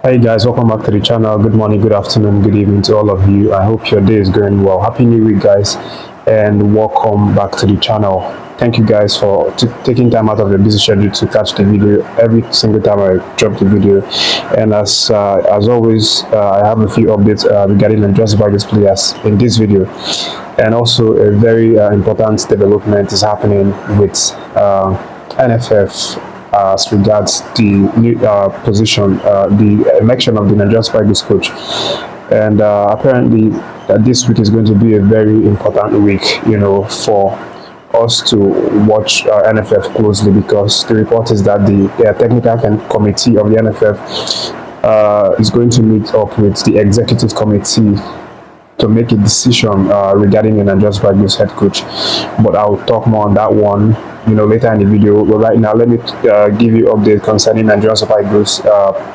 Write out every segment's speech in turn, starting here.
Hey guys, welcome back to the channel. Good morning, good afternoon, good evening to all of you. I hope your day is going well. Happy New Week, guys, and welcome back to the channel. Thank you guys for taking time out of your busy schedule to catch the video every single time I drop the video. And as always, I have a few updates regarding the Just Bibles players in this video, and also a very important development is happening with NFF as regards the new position, the election of the Nigerian Spikes coach. And apparently, this week is going to be a very important week, for us to watch NFF closely, because the report is that the technical committee of the NFF is going to meet up with the executive committee to make a decision regarding the Nigerian Spikes head coach. But I'll talk more on that one later in the video. But right now, let me give you update concerning Nigerian Super Eagles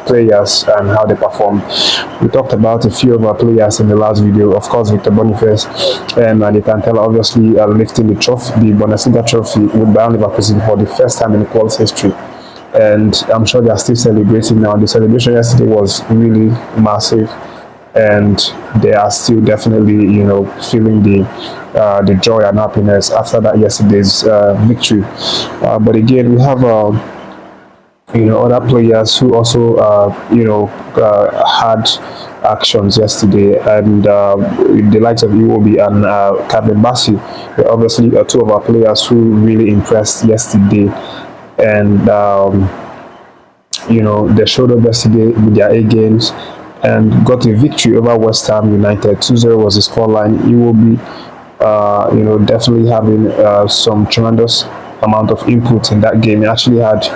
players and how they perform. We talked about a few of our players in the last video. Of course, Victor Boniface and Tantella obviously lifting the trophy, the Bundesliga trophy with Bayern Leverkusen for the first time in the club's history. And I'm sure they are still celebrating now. The celebration yesterday was really massive, and they are still definitely feeling the joy and happiness after that yesterday's victory. But again, we have other players who also had actions yesterday, and the likes of Iwobi and Bassey were obviously two of our players who really impressed yesterday. And they showed up yesterday with their A games and got a victory over West Ham United. 2-0 was the scoreline. Iwobi definitely having some tremendous amount of input in that game. He actually had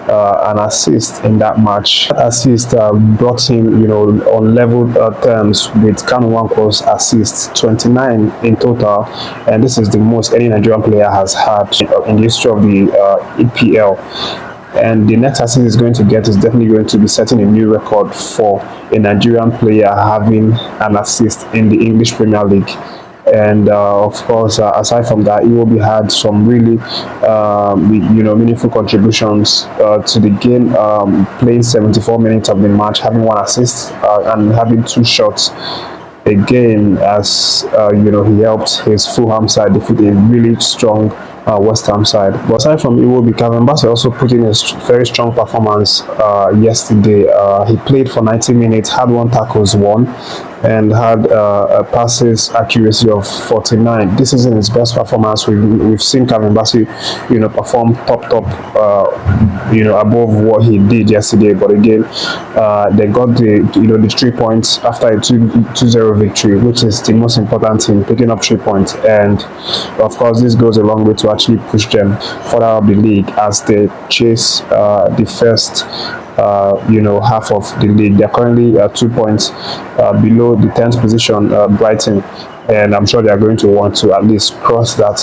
an assist in that match. That assist brought him on level terms with Kanu assist, 29 in total, and this is the most any Nigerian player has had in the history of the EPL. And the next assist is going to get is definitely going to be setting a new record for a Nigerian player having an assist in the English Premier League. And of course, aside from that, Iwobi had some really meaningful contributions to the game, playing 74 minutes of the match, having one assist and having two shots a game, as he helped his Fulham side defeat a really strong West Ham side. But aside from Iwobi, Bassey also put in a very strong performance yesterday. He played for 90 minutes, had one tackles, and had a passes accuracy of 49. This isn't his best performance. We've seen Bassey, perform top, above what he did yesterday. But again, they got the 3 points after a 2-0 victory, which is the most important thing, picking up 3 points. And of course, this goes a long way to actually push them further up the league as they chase the first half of the league. They're currently 2 points below the 10th position, Brighton, and I'm sure they are going to want to at least cross that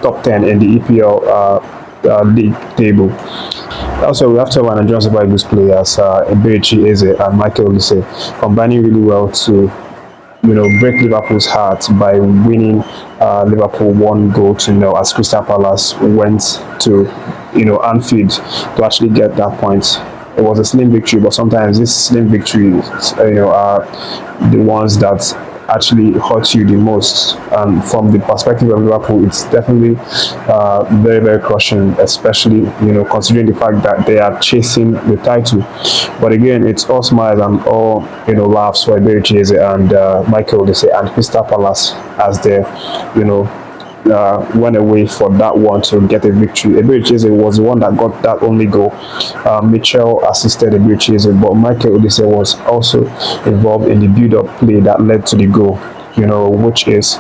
top 10 in the EPL league table. Also, we have to have an Nigerian Super Eagles players, Olise Eze and Olise, combining really well to break Liverpool's heart by winning Liverpool 1-0 as Crystal Palace went to Anfield to actually get that point. It was a slim victory, but sometimes these slim victories are the ones that actually hurt you the most. And from the perspective of Liverpool, it's definitely very, very crushing, especially considering the fact that they are chasing the title. But again, it's all smiles and all laughs for Olise Eze and Olise and Crystal Palace as they went away for that one to get a victory. Olise Eze was the one that got that only goal. Mitchell assisted Olise Eze, but Olise was also involved in the build-up play that led to the goal, which is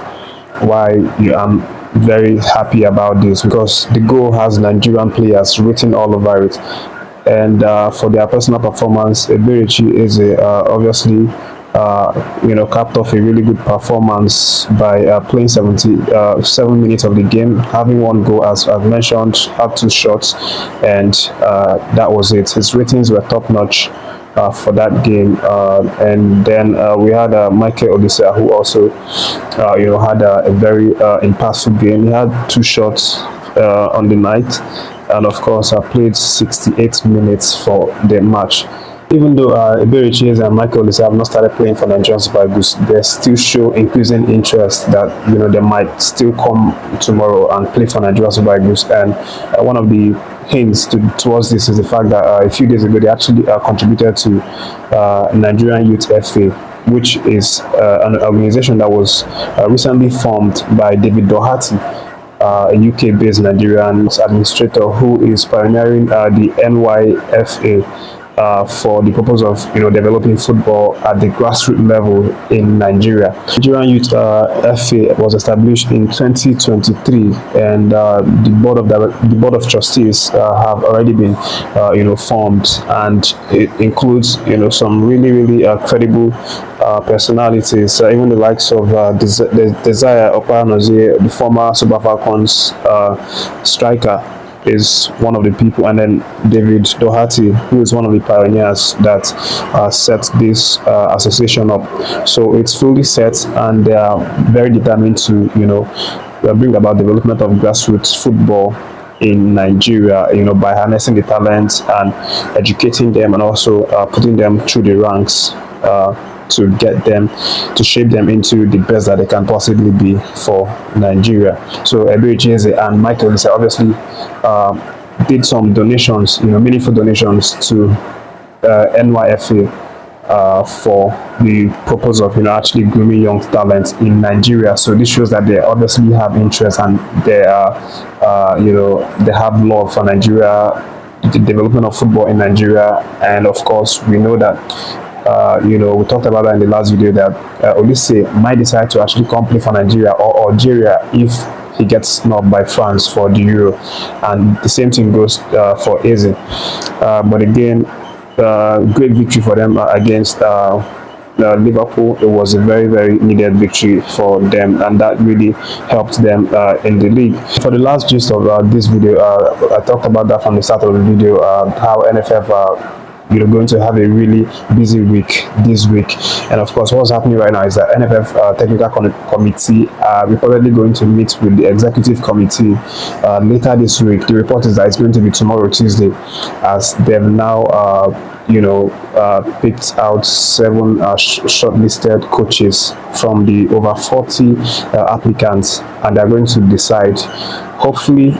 why I'm very happy about this, because the goal has Nigerian players written all over it. And for their personal performance, Olise Eze obviously capped off a really good performance by playing 77 minutes of the game, having one goal, as I've mentioned, had 2 shots, and that was it. His ratings were top notch for that game. And then we had Olise, who also had a very impactful game. He had 2 shots on the night, and of course I played 68 minutes for the match. Even though Iberichi Eze and Michael Olise have not started playing for Nigerian Super Eagles, they still show increasing interest that they might still come tomorrow and play for Nigerian Super Eagles. And one of the hints towards this is the fact that a few days ago they actually contributed to Nigerian Youth FA, which is an organization that was recently formed by David Doherty, a UK-based Nigerian administrator who is pioneering the NYFA for the purpose of developing football at the grassroots level in Nigeria. Nigerian Youth FA was established in 2023, and the board of trustees have already been formed, and it includes some really credible personalities, even the likes of Desire Opanozie, the former Super Falcons striker, is one of the people, and then David Doherty, who is one of the pioneers that set this association up. So it's fully set, and they are very determined to bring about development of grassroots football in Nigeria, by harnessing the talents and educating them, and also putting them through the ranks to get them, to shape them into the best that they can possibly be for Nigeria. So Iberichi Eze and Michael Olise obviously did some donations, meaningful donations to NYFA for the purpose of actually grooming young talent in Nigeria. So this shows that they obviously have interest, and they are they have love for Nigeria, the development of football in Nigeria. And of course we know that we talked about that in the last video, that Olise might decide to actually come play for Nigeria or Algeria if he gets snubbed by France for the Euro, and the same thing goes for Eze. But again, great victory for them against Liverpool. It was a very needed victory for them, and that really helped them in the league. For the last gist of this video, I talked about that from the start of the video, how NFF going to have a really busy week this week. And of course, what's happening right now is that NFF technical committee are reportedly going to meet with the executive committee later this week. The report is that it's going to be tomorrow, Tuesday, as they've now picked out 7 shortlisted coaches from the over 40 applicants, and they're going to decide. Hopefully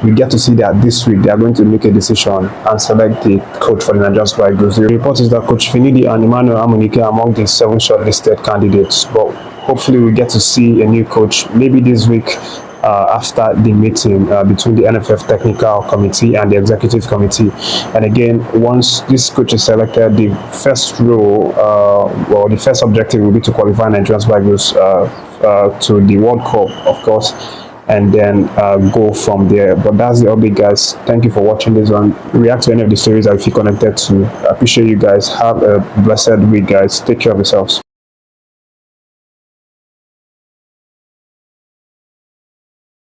we get to see that this week they are going to make a decision and select the coach for the Nigerian Super Eagles. The report is that Coach Finidi and Emmanuel Amunike are among the 7 shortlisted candidates, but hopefully we get to see a new coach maybe this week after the meeting between the NFF technical committee and the executive committee. And again, once this coach is selected, the first role or the first objective will be to qualify Nigerian Super Eagles to the World Cup, of course, and then go from there. But that's the update, guys. Thank you for watching this one. React to any of the stories that you feel connected to. I appreciate you guys. Have a blessed week, guys. Take care of yourselves.